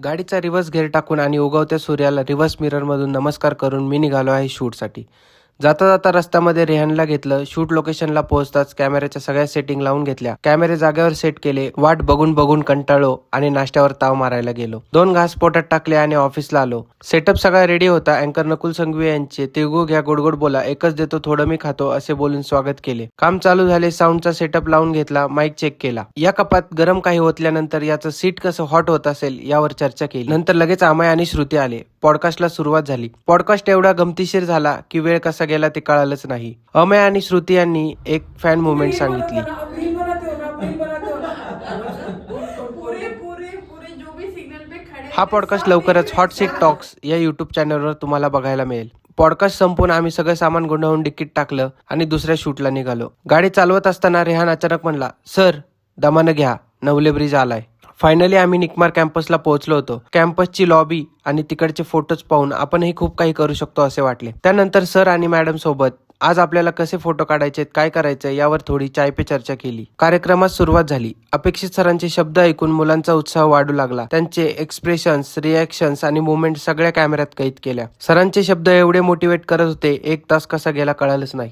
गाडीचा reverse gear टाकून आणि उगवत्या सूर्याला रिव्हर्स मिररमधून नमस्कार करून मी निघालो आहे शूटसाठी. जाता जाता रस्त्यामध्ये रेहानला घेतलं. शूट लोकेशनला पोहोचताच कॅमेऱ्याच्या सगळ्या सेटिंग लावून घेतल्या. कॅमेरे जागेवर सेट केले. वाट बघून बघून कंटाळलो आणि नाश्त्यावर ताव मारायला गेलो. 2 घास पोटात टाकले आणि ऑफिसला आलो. सेटअप सगळा रेडी होता. अँकर नकुल संघवी यांचे तिळगुळ घ्या गोड बोला, एकच देतो थोडं मी खातो असे बोलून स्वागत केले. काम चालू झाले. साऊंडचा सेटअप लावून घेतला. माईक चेक केला. या कपात गरम काही ओतल्यानंतर याचं सीट कसं हॉट होत असेल यावर चर्चा केली. नंतर लगेच अमय आणि श्रुती आले. पॉडकास्टला सुरुवात झाली. पॉडकास्ट एवढा गमतीशीर झाला की वेळ कसा गेला ते कळालंच नाही. अमय आणि श्रुती यांनी एक फॅन मुवमेंट सांगितली. हा पॉडकास्ट लवकरच हॉट सीट टॉक्स या युट्यूब चॅनलवर तुम्हाला बघायला मिळेल. पॉडकास्ट संपून आम्ही सगळं सामान गुंडाळून डिकीट टाकलं आणि दुसऱ्या शूटला निघालो. गाडी चालवत असताना रेहान अचानक म्हणला, सर दमानं घ्या, नवले ब्रिज आलाय. फायनली आम्ही निकमार कॅम्पसला पोहोचलो होतो. कॅम्पसची लॉबी आणि तिकडचे फोटोज पाहून आपणही खूप काही करू शकतो असे वाटले. त्यानंतर सर आणि मॅडम सोबत आज आपल्याला कसे फोटो काढायचे, काय करायचं यावर थोडी चाय पे चर्चा केली. कार्यक्रमात सुरुवात झाली. अपेक्षित सरांचे शब्द ऐकून मुलांचा उत्साह वाढू लागला. त्यांचे एक्सप्रेशन्स, रिॲक्शन्स आणि मुवमेंट सगळ्या कॅमेऱ्यात कैद केल्या. सरांचे शब्द एवढे मोटिवेट करत होते, 1 तास कसा गेला कळालंच नाही.